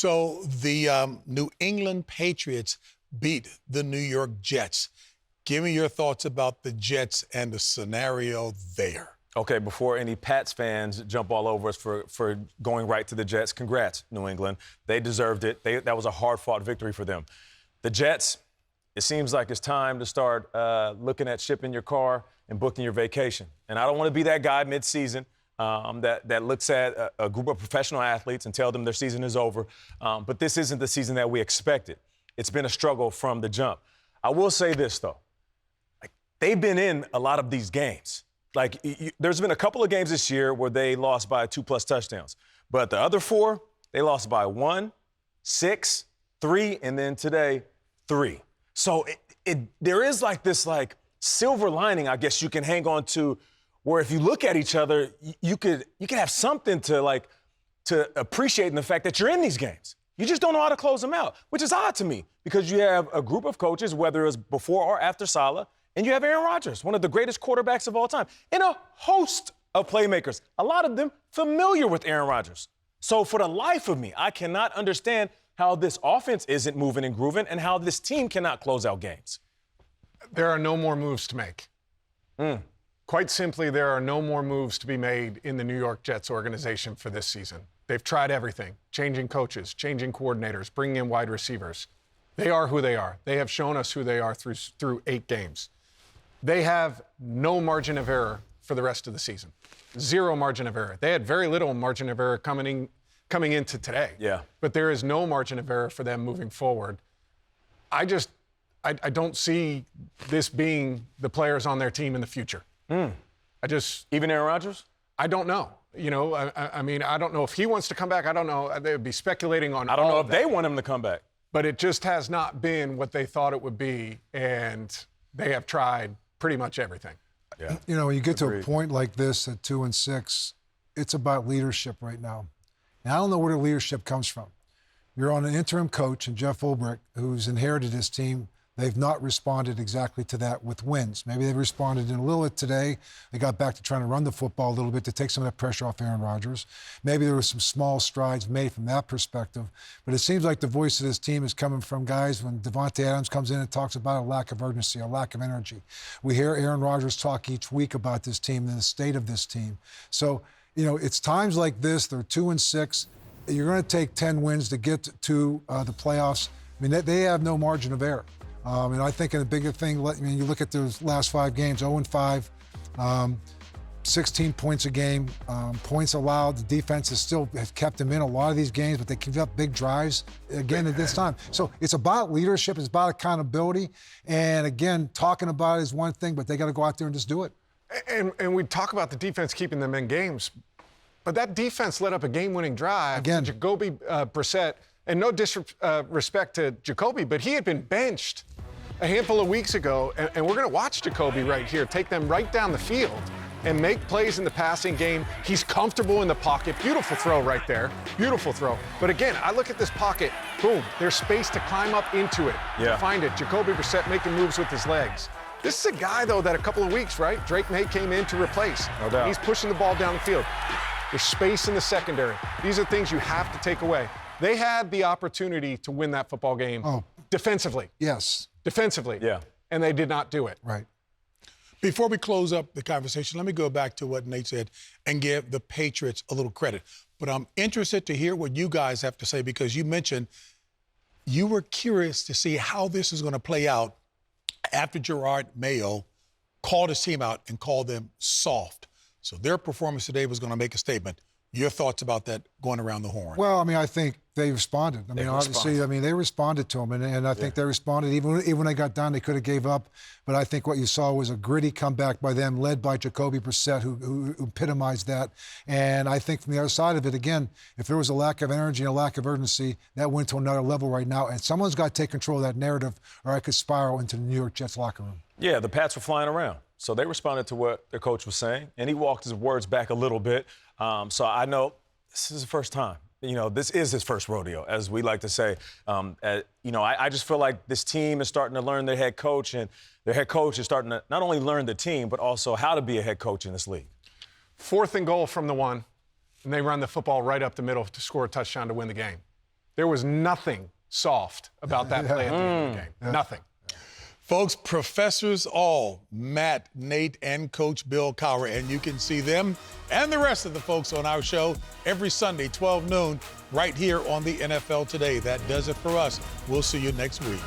So the New England Patriots beat the New York Jets. Give me your thoughts about the Jets and the scenario there. Okay, before any Pats fans jump all over us for going right to the Jets, congrats, New England. They deserved it. That was a hard-fought victory for them. The Jets, it seems like it's time to start looking at shipping your car and booking your vacation. And I don't want to be that guy mid-season that looks at a group of professional athletes and tell them their season is over. But this isn't the season that we expected. It's been a struggle from the jump. I will say this, though. They've been in a lot of these games. There's been a couple of games this year where they lost by 2+ touchdowns. But the other 4, they lost by 1, 6, 3, and then today, 3. So there is this silver lining, I guess, you can hang on to, where if you look at each other, you could have something to appreciate in the fact that you're in these games. You just don't know how to close them out, which is odd to me because you have a group of coaches, whether it's before or after Saleh, and you have Aaron Rodgers, one of the greatest quarterbacks of all time, and a host of playmakers, a lot of them familiar with Aaron Rodgers. So for the life of me, I cannot understand how this offense isn't moving and grooving and how this team cannot close out games. There are no more moves to make. Quite simply, there are no more moves to be made in the New York Jets organization for this season. They've tried everything, changing coaches, changing coordinators, bringing in wide receivers. They are who they are. They have shown us who they are through 8 games. They have no margin of error for the rest of the season. 0 margin of error. They had very little margin of error coming into today. Yeah. But there is no margin of error for them moving forward. I don't see this being the players on their team in the future. Even Aaron Rodgers? I don't know. I mean, I don't know if he wants to come back. I don't know. They would be speculating on I don't all know of if that. they want him to come back. But it just has not been what they thought it would be, and they have tried pretty much everything. Yeah. When you get to a point like this at 2-6, it's about leadership right now. And I don't know where the leadership comes from. You're on an interim coach, and Jeff Ulbrich, who's inherited this team. They've not responded exactly to that with wins. Maybe they've responded in a little bit today. They got back to trying to run the football a little bit to take some of that pressure off Aaron Rodgers. Maybe there were some small strides made from that perspective. But it seems like the voice of this team is coming from guys when Devontae Adams comes in and talks about a lack of urgency, a lack of energy. We hear Aaron Rodgers talk each week about this team and the state of this team. So, it's times like this. They're 2-6. You're going to take 10 wins to get to the playoffs. I mean, they have no margin of error. And I think a bigger thing, you look at those last 5 games, 0-5, 16 points a game, points allowed. The defense has kept them in a lot of these games, but they give up big drives again at this time. So it's about leadership. It's about accountability. And again, talking about it is one thing, but they got to go out there and just do it. And we talk about the defense keeping them in games, but that defense led up a game-winning drive. Again, Jacoby Brissett, and no disrespect to Jacoby, but he had been benched a handful of weeks ago, and we're going to watch Jacoby right here take them right down the field and make plays in the passing game. He's comfortable in the pocket. Beautiful throw right there. Beautiful throw. But again, I look at this pocket. Boom. There's space to climb up into it. Yeah. Find it. Jacoby Brissett making moves with his legs. This is a guy, though, that a couple of weeks, right, Drake May came in to replace. No doubt. He's pushing the ball down the field. There's space in the secondary. These are things you have to take away. They had the opportunity to win that football game defensively. Yes. Defensively. Yeah. And they did not do it. Right. Before we close up the conversation, let me go back to what Nate said and give the Patriots a little credit. But I'm interested to hear what you guys have to say because you mentioned you were curious to see how this is going to play out after Gerard Mayo called his team out and called them soft. So their performance today was going to make a statement. Your thoughts about that going around the horn? Well, I think they responded. Obviously, they responded to him, and I think they responded. Even when they got down, they could have gave up. But I think what you saw was a gritty comeback by them, led by Jacoby Brissett, who epitomized that. And I think from the other side of it, again, if there was a lack of energy and a lack of urgency, that went to another level right now. And someone's got to take control of that narrative, or I could spiral into the New York Jets locker room. Yeah, the Pats were flying around. So they responded to what their coach was saying, and he walked his words back a little bit. So I know this is the first time. This is his first rodeo, as we like to say. I just feel like this team is starting to learn their head coach, and their head coach is starting to not only learn the team, but also how to be a head coach in this league. 4th and goal from the 1, and they run the football right up the middle to score a touchdown to win the game. There was nothing soft about that play at the end of the game. Nothing. Folks, professors all, Matt, Nate, and Coach Bill Cowher. And you can see them and the rest of the folks on our show every Sunday, 12 noon, right here on the NFL Today. That does it for us. We'll see you next week.